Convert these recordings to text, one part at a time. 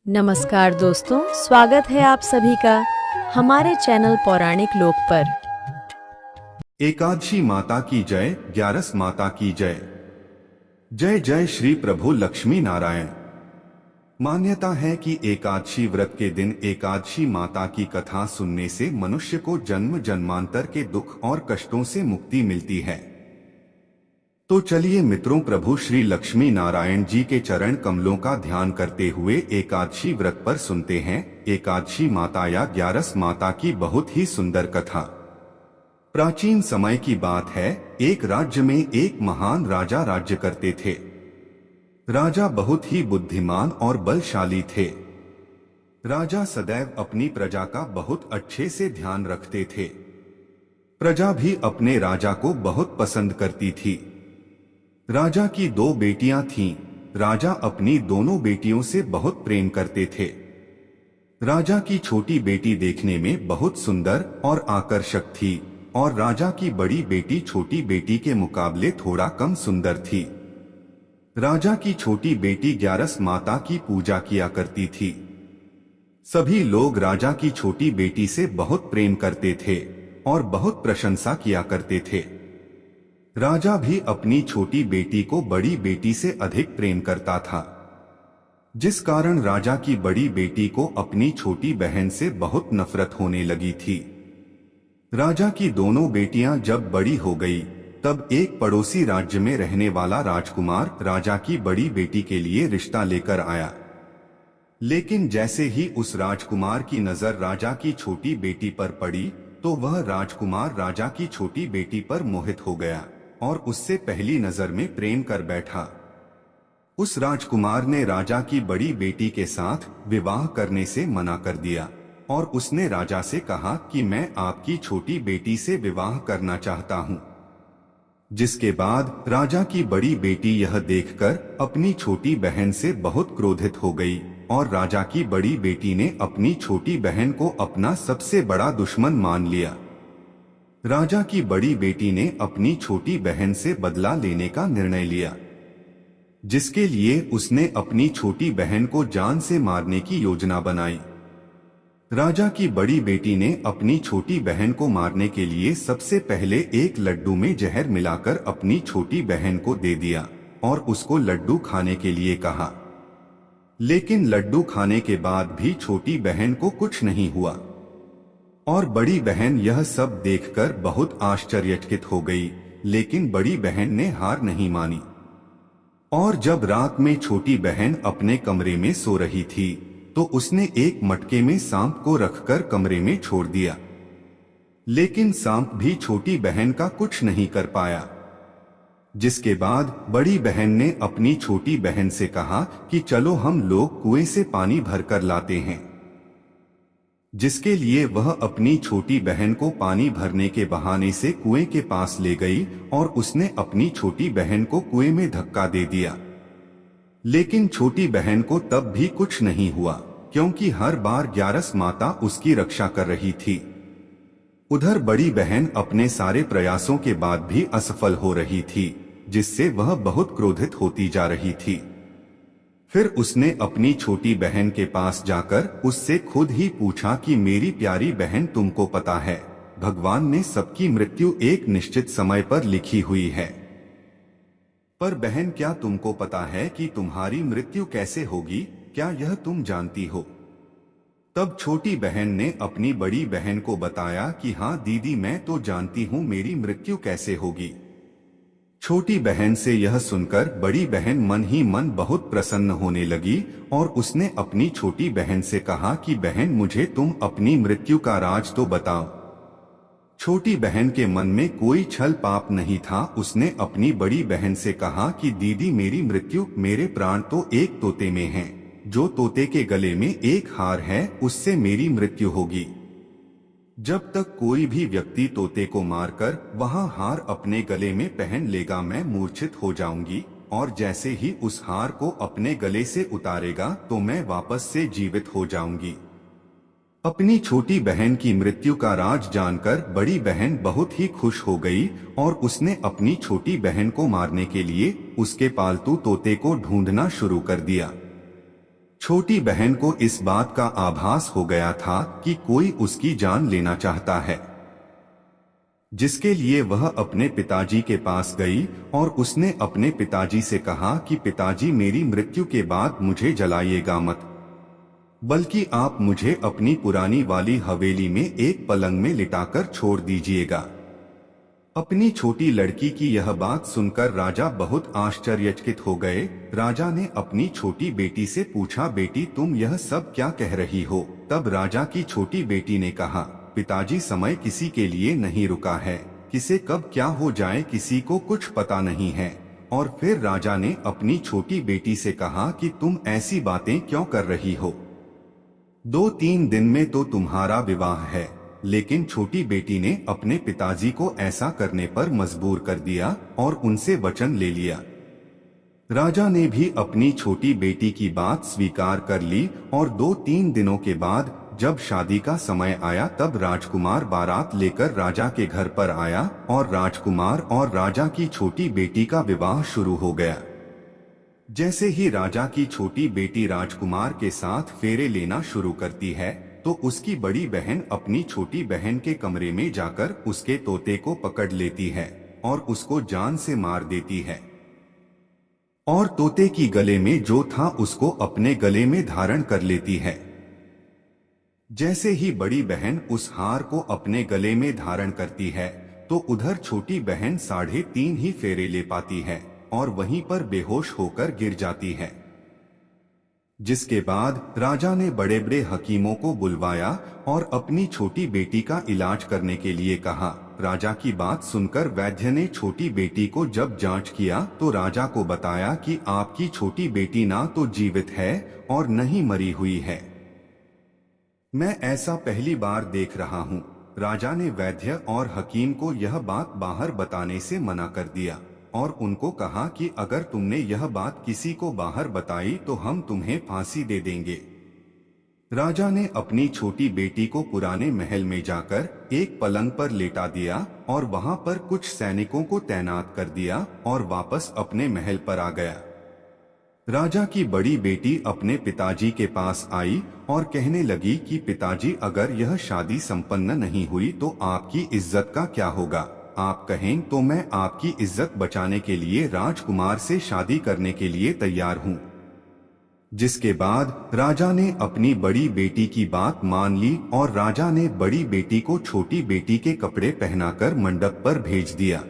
नमस्कार दोस्तों, स्वागत है आप सभी का हमारे चैनल पौराणिक लोक पर। एकादशी माता की जय, ग्यारस माता की जय। जय जय श्री प्रभु लक्ष्मी नारायण। मान्यता है कि एकादशी व्रत के दिन एकादशी माता की कथा सुनने से मनुष्य को जन्म जन्मांतर के दुख और कष्टों से मुक्ति मिलती है। तो चलिए मित्रों, प्रभु श्री लक्ष्मी नारायण जी के चरण कमलों का ध्यान करते हुए एकादशी व्रत पर सुनते हैं एकादशी माता या ग्यारस माता की बहुत ही सुंदर कथा। प्राचीन समय की बात है, एक राज्य में एक महान राजा राज्य करते थे। राजा बहुत ही बुद्धिमान और बलशाली थे। राजा सदैव अपनी प्रजा का बहुत अच्छे से ध्यान रखते थे। प्रजा भी अपने राजा को बहुत पसंद करती थी। राजा की दो बेटियां थीं। राजा अपनी दोनों बेटियों से बहुत प्रेम करते थे। राजा की छोटी बेटी देखने में बहुत सुंदर और आकर्षक थी और राजा की बड़ी बेटी छोटी बेटी के मुकाबले थोड़ा कम सुंदर थी। राजा की छोटी बेटी ग्यारस माता की पूजा किया करती थी। सभी लोग राजा की छोटी बेटी से बहुत प्रेम करते थे और बहुत प्रशंसा किया करते थे। राजा भी अपनी छोटी बेटी को बड़ी बेटी से अधिक प्रेम करता था, जिस कारण राजा की बड़ी बेटी को अपनी छोटी बहन से बहुत नफरत होने लगी थी। राजा की दोनों बेटियां जब बड़ी हो गई, तब एक पड़ोसी राज्य में रहने वाला राजकुमार राजा की बड़ी बेटी के लिए रिश्ता लेकर आया। लेकिन जैसे ही उस राजकुमार की नजर राजा की छोटी बेटी पर पड़ी, तो वह राजकुमार राजा की छोटी बेटी पर मोहित हो गया और उससे पहली नजर में प्रेम कर बैठा। उस राजकुमार ने राजा की बड़ी बेटी के साथ विवाह करने से मना कर दिया और उसने राजा से कहा कि मैं आपकी छोटी बेटी से विवाह करना चाहता हूं। जिसके बाद राजा की बड़ी बेटी यह देखकर अपनी छोटी बहन से बहुत क्रोधित हो गई और राजा की बड़ी बेटी ने अपनी छोटी बहन को अपना सबसे बड़ा दुश्मन मान लिया। राजा की बड़ी बेटी ने अपनी छोटी बहन से बदला लेने का निर्णय लिया, जिसके लिए उसने अपनी छोटी बहन को जान से मारने की योजना बनाई। राजा की बड़ी बेटी ने अपनी छोटी बहन को मारने के लिए सबसे पहले एक लड्डू में जहर मिलाकर अपनी छोटी बहन को दे दिया और उसको लड्डू खाने के लिए कहा। लेकिन लड्डू खाने के बाद भी छोटी बहन को कुछ नहीं हुआ और बड़ी बहन यह सब देखकर बहुत आश्चर्यचकित हो गई। लेकिन बड़ी बहन ने हार नहीं मानी और जब रात में छोटी बहन अपने कमरे में सो रही थी, तो उसने एक मटके में सांप को रखकर कमरे में छोड़ दिया। लेकिन सांप भी छोटी बहन का कुछ नहीं कर पाया। जिसके बाद बड़ी बहन ने अपनी छोटी बहन से कहा कि चलो हम लोग कुएं से पानी भरकर लाते हैं। जिसके लिए वह अपनी छोटी बहन को पानी भरने के बहाने से कुएं के पास ले गई और उसने अपनी छोटी बहन को कुएं में धक्का दे दिया। लेकिन छोटी बहन को तब भी कुछ नहीं हुआ, क्योंकि हर बार ग्यारस माता उसकी रक्षा कर रही थी। उधर बड़ी बहन अपने सारे प्रयासों के बाद भी असफल हो रही थी, जिससे वह बहुत क्रोधित होती जा रही थी। फिर उसने अपनी छोटी बहन के पास जाकर उससे खुद ही पूछा कि मेरी प्यारी बहन, तुमको पता है, भगवान ने सबकी मृत्यु एक निश्चित समय पर लिखी हुई है, पर बहन क्या तुमको पता है कि तुम्हारी मृत्यु कैसे होगी? क्या यह तुम जानती हो? तब छोटी बहन ने अपनी बड़ी बहन को बताया कि हाँ दीदी, मैं तो जानती हूँ मेरी मृत्यु कैसे होगी। छोटी बहन से यह सुनकर बड़ी बहन मन ही मन बहुत प्रसन्न होने लगी और उसने अपनी छोटी बहन से कहा कि बहन, मुझे तुम अपनी मृत्यु का राज तो बताओ। छोटी बहन के मन में कोई छल पाप नहीं था। उसने अपनी बड़ी बहन से कहा कि दीदी, मेरी मृत्यु, मेरे प्राण तो एक तोते में हैं। जो तोते के गले में एक हार है, उससे मेरी मृत्यु होगी। जब तक कोई भी व्यक्ति तोते को मारकर वहां हार अपने गले में पहन लेगा, मैं मूर्छित हो जाऊंगी और जैसे ही उस हार को अपने गले से उतारेगा तो मैं वापस से जीवित हो जाऊंगी। अपनी छोटी बहन की मृत्यु का राज जानकर बड़ी बहन बहुत ही खुश हो गई और उसने अपनी छोटी बहन को मारने के लिए उसके पालतू तोते को ढूंढना शुरू कर दिया। छोटी बहन को इस बात का आभास हो गया था कि कोई उसकी जान लेना चाहता है, जिसके लिए वह अपने पिताजी के पास गई और उसने अपने पिताजी से कहा कि पिताजी, मेरी मृत्यु के बाद मुझे जलाइएगा मत, बल्कि आप मुझे अपनी पुरानी वाली हवेली में एक पलंग में लिटाकर छोड़ दीजिएगा। अपनी छोटी लड़की की यह बात सुनकर राजा बहुत आश्चर्यचकित हो गए। राजा ने अपनी छोटी बेटी से पूछा, बेटी तुम यह सब क्या कह रही हो? तब राजा की छोटी बेटी ने कहा, पिताजी समय किसी के लिए नहीं रुका है, किसे कब क्या हो जाए किसी को कुछ पता नहीं है। और फिर राजा ने अपनी छोटी बेटी से कहा कि तुम ऐसी बातें क्यों कर रही हो? 2-3 दिन में तो तुम्हारा विवाह है। लेकिन छोटी बेटी ने अपने पिताजी को ऐसा करने पर मजबूर कर दिया और उनसे वचन ले लिया। राजा ने भी अपनी छोटी बेटी की बात स्वीकार कर ली और 2-3 दिनों के बाद जब शादी का समय आया तब राजकुमार बारात लेकर राजा के घर पर आया और राजकुमार और राजा की छोटी बेटी का विवाह शुरू हो गया। जैसे ही राजा की छोटी बेटी राजकुमार के साथ फेरे लेना शुरू करती है तो उसकी बड़ी बहन अपनी छोटी बहन के कमरे में जाकर उसके तोते को पकड़ लेती है और उसको जान से मार देती है और तोते की गले में जो था उसको अपने गले में धारण कर लेती है। जैसे ही बड़ी बहन उस हार को अपने गले में धारण करती है तो उधर छोटी बहन 3.5 ही फेरे ले पाती है और वहीं पर बेहोश होकर गिर जाती है। जिसके बाद राजा ने बड़े बड़े हकीमों को बुलवाया और अपनी छोटी बेटी का इलाज करने के लिए कहा। राजा की बात सुनकर वैद्य ने छोटी बेटी को जब जांच किया तो राजा को बताया कि आपकी छोटी बेटी ना तो जीवित है और न ही मरी हुई है। मैं ऐसा पहली बार देख रहा हूँ। राजा ने वैद्य और हकीम को यह बात बाहर बताने से मना कर दिया और उनको कहा कि अगर तुमने यह बात किसी को बाहर बताई तो हम तुम्हें फांसी दे देंगे। राजा ने अपनी छोटी बेटी को पुराने महल में जाकर एक पलंग पर लेटा दिया और वहां पर कुछ सैनिकों को तैनात कर दिया और वापस अपने महल पर आ गया। राजा की बड़ी बेटी अपने पिताजी के पास आई और कहने लगी कि पिताजी, अगर यह शादी संपन्न नहीं हुई तो आपकी इज्जत का क्या होगा? आप कहें तो मैं आपकी इज्जत बचाने के लिए राजकुमार से शादी करने के लिए तैयार हूँ। जिसके बाद राजा ने अपनी बड़ी बेटी की बात मान ली और राजा ने बड़ी बेटी को छोटी बेटी के कपड़े पहनाकर मंडप पर भेज दिया।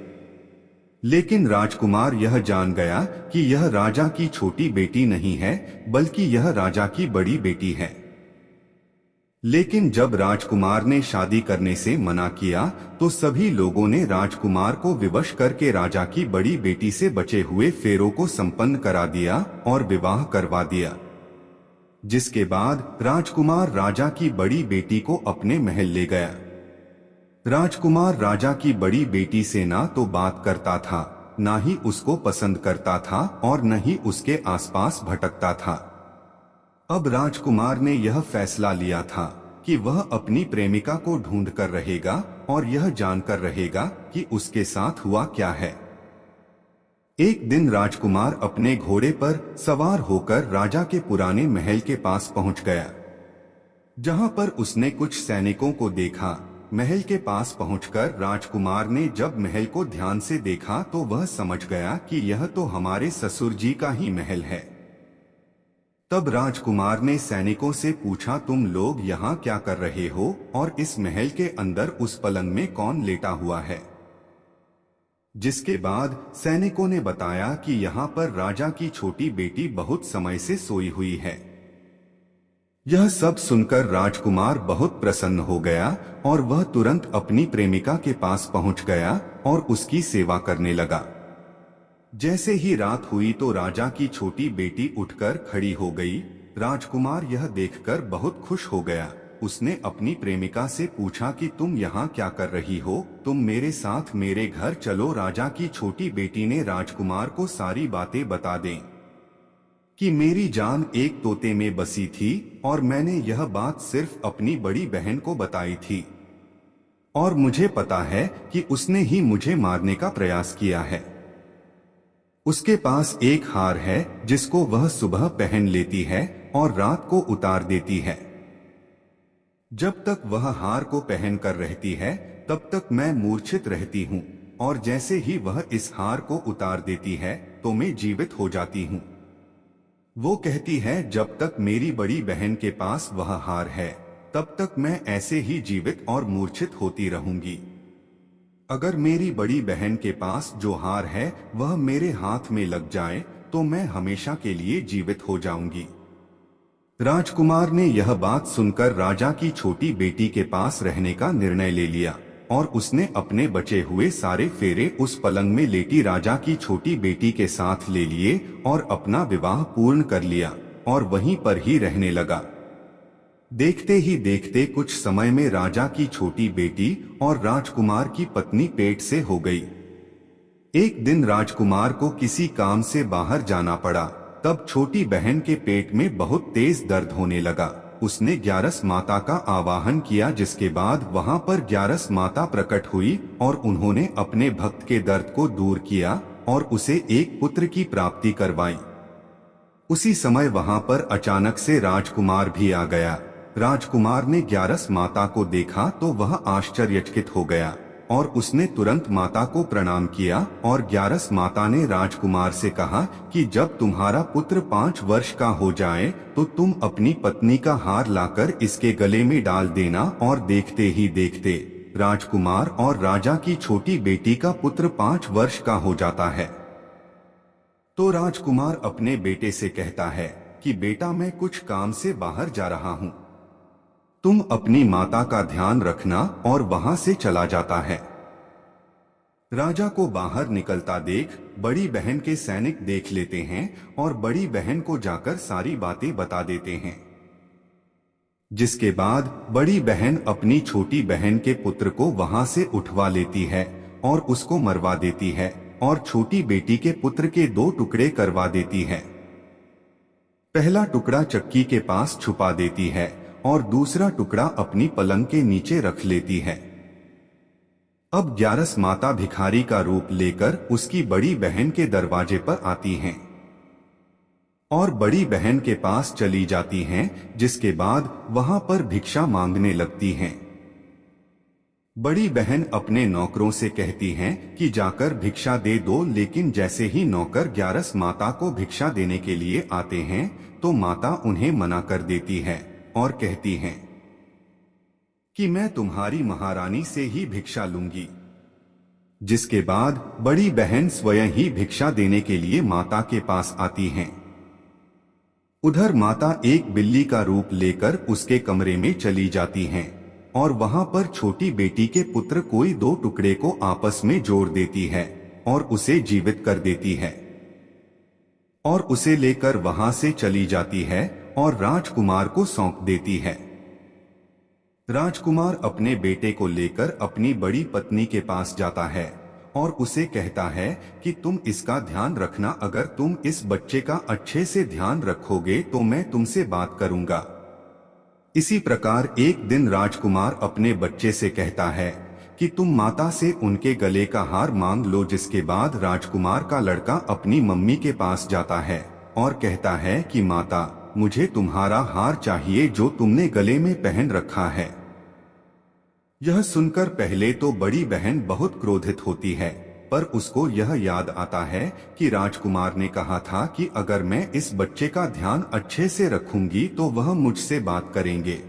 लेकिन राजकुमार यह जान गया कि यह राजा की छोटी बेटी नहीं है बल्कि यह राजा की बड़ी बेटी है। लेकिन जब राजकुमार ने शादी करने से मना किया तो सभी लोगों ने राजकुमार को विवश करके राजा की बड़ी बेटी से बचे हुए फेरों को संपन्न करा दिया और विवाह करवा दिया। जिसके बाद राजकुमार राजा की बड़ी बेटी को अपने महल ले गया। राजकुमार राजा की बड़ी बेटी से ना तो बात करता था, ना ही उसको पसंद करता था और न ही उसके आसपास भटकता था। अब राजकुमार ने यह फैसला लिया था कि वह अपनी प्रेमिका को ढूंढ कर रहेगा और यह जानकर रहेगा कि उसके साथ हुआ क्या है। एक दिन राजकुमार अपने घोड़े पर सवार होकर राजा के पुराने महल के पास पहुंच गया, जहां पर उसने कुछ सैनिकों को देखा। महल के पास पहुंचकर राजकुमार ने जब महल को ध्यान से देखा तो वह समझ गया कि यह तो हमारे ससुर जी का ही महल है। तब राजकुमार ने सैनिकों से पूछा, तुम लोग यहाँ क्या कर रहे हो और इस महल के अंदर उस पलंग में कौन लेटा हुआ है? जिसके बाद सैनिकों ने बताया कि यहाँ पर राजा की छोटी बेटी बहुत समय से सोई हुई है। यह सब सुनकर राजकुमार बहुत प्रसन्न हो गया और वह तुरंत अपनी प्रेमिका के पास पहुंच गया और उसकी सेवा करने लगा। जैसे ही रात हुई तो राजा की छोटी बेटी उठकर खड़ी हो गई। राजकुमार यह देखकर बहुत खुश हो गया। उसने अपनी प्रेमिका से पूछा कि तुम यहाँ क्या कर रही हो? तुम मेरे साथ मेरे घर चलो। राजा की छोटी बेटी ने राजकुमार को सारी बातें बता दें कि मेरी जान एक तोते में बसी थी और मैंने यह बात सिर्फ अपनी बड़ी बहन को बताई थी और मुझे पता है कि उसने ही मुझे मारने का प्रयास किया है। उसके पास एक हार है जिसको वह सुबह पहन लेती है और रात को उतार देती है। जब तक वह हार को पहन कर रहती है तब तक मैं मूर्छित रहती हूँ, और जैसे ही वह इस हार को उतार देती है तो मैं जीवित हो जाती हूँ। वो कहती है जब तक मेरी बड़ी बहन के पास वह हार है तब तक मैं ऐसे ही जीवित और मूर्छित होती रहूंगी। अगर मेरी बड़ी बहन के पास जो हार है वह मेरे हाथ में लग जाए तो मैं हमेशा के लिए जीवित हो जाऊंगी। राजकुमार ने यह बात सुनकर राजा की छोटी बेटी के पास रहने का निर्णय ले लिया और उसने अपने बचे हुए सारे फेरे उस पलंग में लेटी राजा की छोटी बेटी के साथ ले लिए और अपना विवाह पूर्ण कर लिया और वहीं पर ही रहने लगा। देखते ही देखते कुछ समय में राजा की छोटी बेटी और राजकुमार की पत्नी पेट से हो गई। एक दिन राजकुमार को किसी काम से बाहर जाना पड़ा। तब छोटी बहन के पेट में बहुत तेज दर्द होने लगा। उसने ग्यारस माता का आवाहन किया, जिसके बाद वहां पर ग्यारस माता प्रकट हुई और उन्होंने अपने भक्त के दर्द को दूर किया और उसे एक पुत्र की प्राप्ति करवाई। उसी समय वहां पर अचानक से राजकुमार भी आ गया। राजकुमार ने ग्यारस माता को देखा तो वह आश्चर्यचकित हो गया और उसने तुरंत माता को प्रणाम किया और ग्यारस माता ने राजकुमार से कहा कि जब तुम्हारा पुत्र 5 वर्ष का हो जाए तो तुम अपनी पत्नी का हार लाकर इसके गले में डाल देना। और देखते ही देखते राजकुमार और राजा की छोटी बेटी का पुत्र 5 वर्ष का हो जाता है। तो राजकुमार अपने बेटे से कहता है कि बेटा, मैं कुछ काम से बाहर जा रहा हूँ, तुम अपनी माता का ध्यान रखना, और वहां से चला जाता है। राजा को बाहर निकलता देख बड़ी बहन के सैनिक देख लेते हैं और बड़ी बहन को जाकर सारी बातें बता देते हैं। जिसके बाद बड़ी बहन अपनी छोटी बहन के पुत्र को वहां से उठवा लेती है और उसको मरवा देती है और छोटी बेटी के पुत्र के 2 टुकड़े करवा देती है। पहला टुकड़ा चक्की के पास छुपा देती है और दूसरा टुकड़ा अपनी पलंग के नीचे रख लेती है। अब ग्यारस माता भिखारी का रूप लेकर उसकी बड़ी बहन के दरवाजे पर आती हैं और बड़ी बहन के पास चली जाती हैं, जिसके बाद वहां पर भिक्षा मांगने लगती हैं। बड़ी बहन अपने नौकरों से कहती हैं कि जाकर भिक्षा दे दो, लेकिन जैसे ही नौकर ग्यारस माता को भिक्षा देने के लिए आते हैं तो माता उन्हें मना कर देती है और कहती हैं कि मैं तुम्हारी महारानी से ही भिक्षा लूंगी। जिसके बाद बड़ी बहन स्वयं ही भिक्षा देने के लिए माता के पास आती हैं। उधर माता एक बिल्ली का रूप लेकर उसके कमरे में चली जाती हैं और वहां पर छोटी बेटी के पुत्र कोई 2 टुकड़े को आपस में जोड़ देती है और उसे जीवित कर देती है और उसे लेकर वहां से चली जाती है और राजकुमार को सौंप देती है। राजकुमार अपने बेटे को लेकर अपनी बड़ी पत्नी के पास जाता है और उसे कहता है कि तुम इसका ध्यान रखना, अगर तुम इस बच्चे का अच्छे से ध्यान रखोगे तो मैं तुमसे बात करूंगा। इसी प्रकार एक दिन राजकुमार अपने बच्चे से कहता है कि तुम माता से उनके गले का हार मांग लो। जिसके बाद राजकुमार का लड़का अपनी मम्मी के पास जाता है और कहता है कि माता, मुझे तुम्हारा हार चाहिए जो तुमने गले में पहन रखा है। यह सुनकर पहले तो बड़ी बहन बहुत क्रोधित होती है, पर उसको यह याद आता है कि राजकुमार ने कहा था कि अगर मैं इस बच्चे का ध्यान अच्छे से रखूंगी तो वह मुझसे बात करेंगे,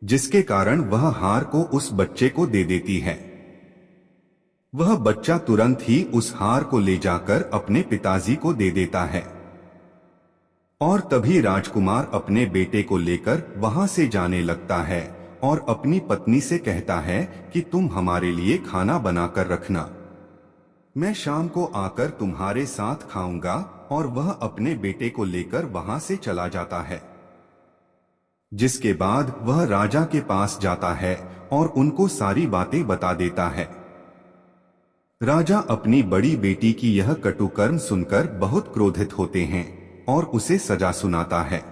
जिसके कारण वह हार को उस बच्चे को दे देती है। वह बच्चा तुरंत ही उस हार को ले जाकर अपने पिताजी को दे देता है और तभी राजकुमार अपने बेटे को लेकर वहां से जाने लगता है और अपनी पत्नी से कहता है कि तुम हमारे लिए खाना बनाकर रखना, मैं शाम को आकर तुम्हारे साथ खाऊंगा। और वह अपने बेटे को लेकर वहां से चला जाता है। जिसके बाद वह राजा के पास जाता है और उनको सारी बातें बता देता है। राजा अपनी बड़ी बेटी की यह कटुकर्म सुनकर बहुत क्रोधित होते हैं और उसे सजा सुनाता है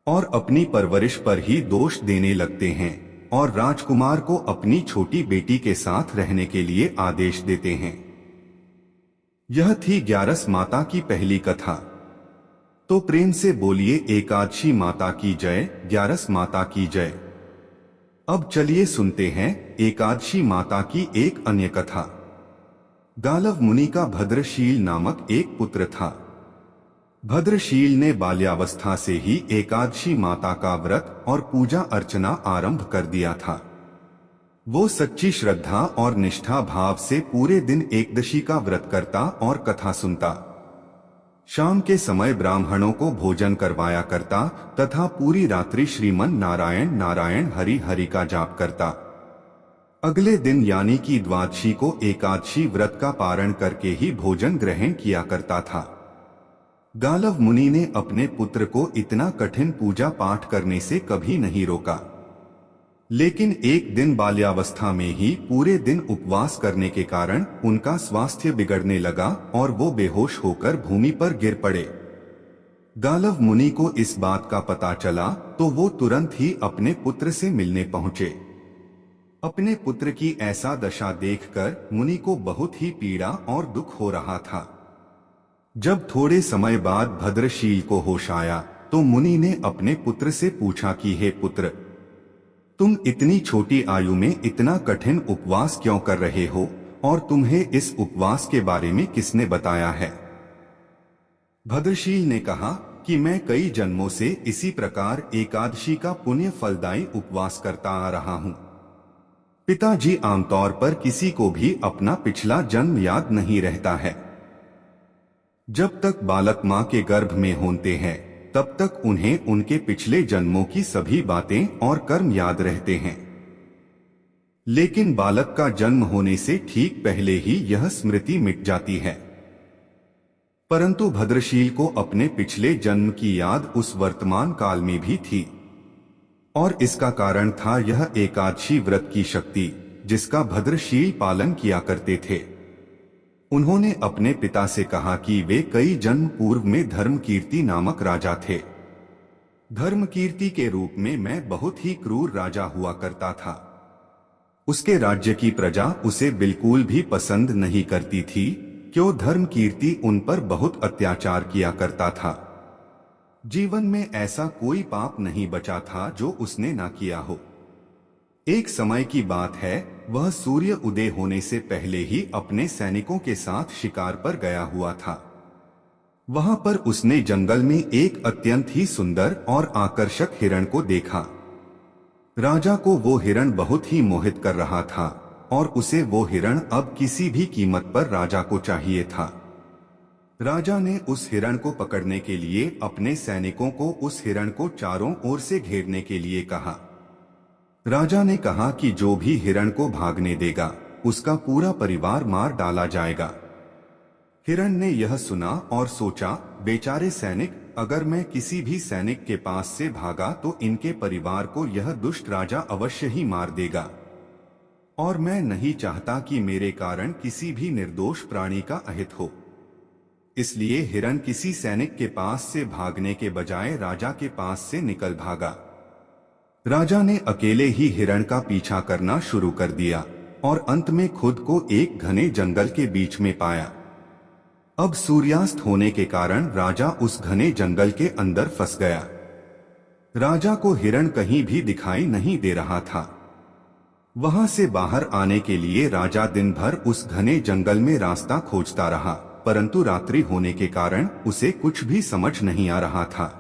और अपनी परवरिश पर ही दोष देने लगते हैं और राजकुमार को अपनी छोटी बेटी के साथ रहने के लिए आदेश देते हैं। यह थी ग्यारस माता की पहली कथा। तो प्रेम से बोलिए एकादशी माता की जय, ग्यारस माता की जय। अब चलिए सुनते हैं एकादशी माता की एक अन्य कथा। गालव मुनि का भद्रशील नामक एक पुत्र था। भद्रशील ने बाल्यावस्था से ही एकादशी माता का व्रत और पूजा अर्चना आरंभ कर दिया था। वो सच्ची श्रद्धा और निष्ठा भाव से पूरे दिन एकदशी का व्रत करता और कथा सुनता। शाम के समय ब्राह्मणों को भोजन करवाया करता तथा पूरी रात्रि श्रीमन नारायण नारायण हरि हरि का जाप करता। अगले दिन यानी कि द्वादशी को एकादशी व्रत का पारण करके ही भोजन ग्रहण किया करता था। गालव मुनि ने अपने पुत्र को इतना कठिन पूजा पाठ करने से कभी नहीं रोका, लेकिन एक दिन बाल्यावस्था में ही पूरे दिन उपवास करने के कारण उनका स्वास्थ्य बिगड़ने लगा और वो बेहोश होकर भूमि पर गिर पड़े। गालव मुनि को इस बात का पता चला तो वो तुरंत ही अपने पुत्र से मिलने पहुंचे। अपने पुत्र की ऐसा दशा देखकर मुनि को बहुत ही पीड़ा और दुख हो रहा था। जब थोड़े समय बाद भद्रशील को होश आया तो मुनि ने अपने पुत्र से पूछा कि हे पुत्र, तुम इतनी छोटी आयु में इतना कठिन उपवास क्यों कर रहे हो और तुम्हें इस उपवास के बारे में किसने बताया है? भद्रशील ने कहा कि मैं कई जन्मों से इसी प्रकार एकादशी का पुण्य फलदायी उपवास करता आ रहा हूँ। पिताजी आमतौर पर किसी को भी अपना पिछला जन्म याद नहीं रहता है। जब तक बालक माँ के गर्भ में होते हैं तब तक उन्हें उनके पिछले जन्मों की सभी बातें और कर्म याद रहते हैं, लेकिन बालक का जन्म होने से ठीक पहले ही यह स्मृति मिट जाती है। परंतु भद्रशील को अपने पिछले जन्म की याद उस वर्तमान काल में भी थी और इसका कारण था यह एकादशी व्रत की शक्ति जिसका भद्रशील पालन किया करते थे। उन्होंने अपने पिता से कहा कि वे कई जन्म पूर्व में धर्मकीर्ति नामक राजा थे। धर्मकीर्ति के रूप में मैं बहुत ही क्रूर राजा हुआ करता था। उसके राज्य की प्रजा उसे बिल्कुल भी पसंद नहीं करती थी, क्यों धर्मकीर्ति उन पर बहुत अत्याचार किया करता था। जीवन में ऐसा कोई पाप नहीं बचा था जो उसने ना किया हो। एक समय की बात है, वह सूर्य उदय होने से पहले ही अपने सैनिकों के साथ शिकार पर गया हुआ था। वहां पर उसने जंगल में एक अत्यंत ही सुंदर और आकर्षक हिरण को देखा। राजा को वो हिरण बहुत ही मोहित कर रहा था और उसे वो हिरण अब किसी भी कीमत पर राजा को चाहिए था। राजा ने उस हिरण को पकड़ने के लिए अपने सैनिकों को उस हिरण को चारों ओर से घेरने के लिए कहा। राजा ने कहा कि जो भी हिरण को भागने देगा उसका पूरा परिवार मार डाला जाएगा। हिरण ने यह सुना और सोचा, बेचारे सैनिक, अगर मैं किसी भी सैनिक के पास से भागा तो इनके परिवार को यह दुष्ट राजा अवश्य ही मार देगा और मैं नहीं चाहता कि मेरे कारण किसी भी निर्दोष प्राणी का अहित हो। इसलिए हिरण किसी सैनिक के पास से भागने के बजाय राजा के पास से निकल भागा। राजा ने अकेले ही हिरण का पीछा करना शुरू कर दिया और अंत में खुद को एक घने जंगल के बीच में पाया। अब सूर्यास्त होने के कारण राजा उस घने जंगल के अंदर फंस गया। राजा को हिरण कहीं भी दिखाई नहीं दे रहा था। वहां से बाहर आने के लिए राजा दिन भर उस घने जंगल में रास्ता खोजता रहा, परंतु रात्रि होने के कारण उसे कुछ भी समझ नहीं आ रहा था।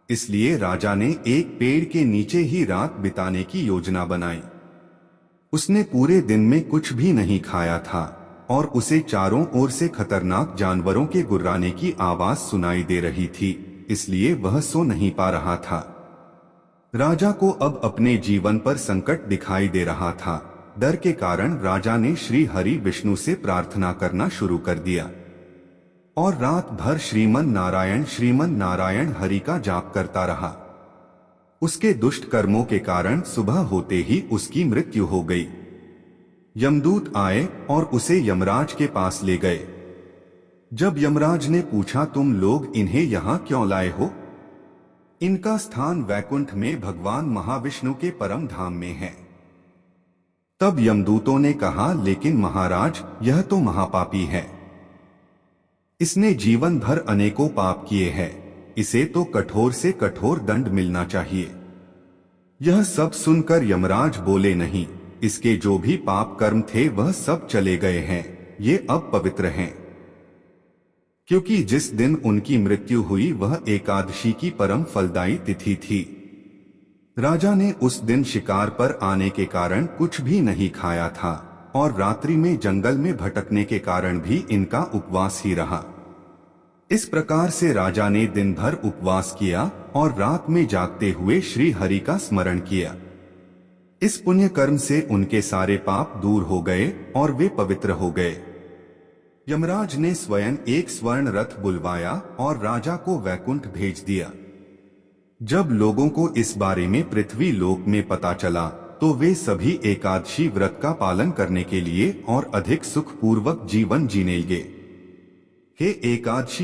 इसलिए राजा ने एक पेड़ के नीचे ही रात बिताने की योजना बनाई। उसने पूरे दिन में कुछ भी नहीं खाया था और उसे चारों ओर से खतरनाक जानवरों के गुर्राने की आवाज सुनाई दे रही थी, इसलिए वह सो नहीं पा रहा था। राजा को अब अपने जीवन पर संकट दिखाई दे रहा था। डर के कारण राजा ने श्री हरि विष्णु से प्रार्थना करना शुरू कर दिया और रात भर श्रीमन नारायण हरि का जाप करता रहा। उसके दुष्ट कर्मों के कारण सुबह होते ही उसकी मृत्यु हो गई। यमदूत आए और उसे यमराज के पास ले गए। जब यमराज ने पूछा, तुम लोग इन्हें यहाँ क्यों लाए हो? इनका स्थान वैकुंठ में भगवान महाविष्णु के परम धाम में है। तब यमदूतों ने कहा, लेकिन महाराज, यह तो महापापी है। इसने जीवन भर अनेकों पाप किए हैं, इसे तो कठोर से कठोर दंड मिलना चाहिए। यह सब सुनकर यमराज बोले, नहीं, इसके जो भी पाप कर्म थे वह सब चले गए हैं, ये अब पवित्र हैं। क्योंकि जिस दिन उनकी मृत्यु हुई वह एकादशी की परम फलदायी तिथि थी। राजा ने उस दिन शिकार पर आने के कारण कुछ भी नहीं खाया था और रात्रि में जंगल में भटकने के कारण भी इनका उपवास ही रहा। इस प्रकार से राजा ने दिन भर उपवास किया और रात में जागते हुए श्री हरि का स्मरण किया। इस पुण्य कर्म से उनके सारे पाप दूर हो गए और वे पवित्र हो गए। यमराज ने स्वयं एक स्वर्ण रथ बुलवाया और राजा को वैकुंठ भेज दिया। जब लोगों को इस बारे में पृथ्वी लोक में पता चला तो वे सभी एकादशी व्रत का पालन करने के लिए और अधिक सुखपूर्वक जीवन जीने लगे। हे एकादशी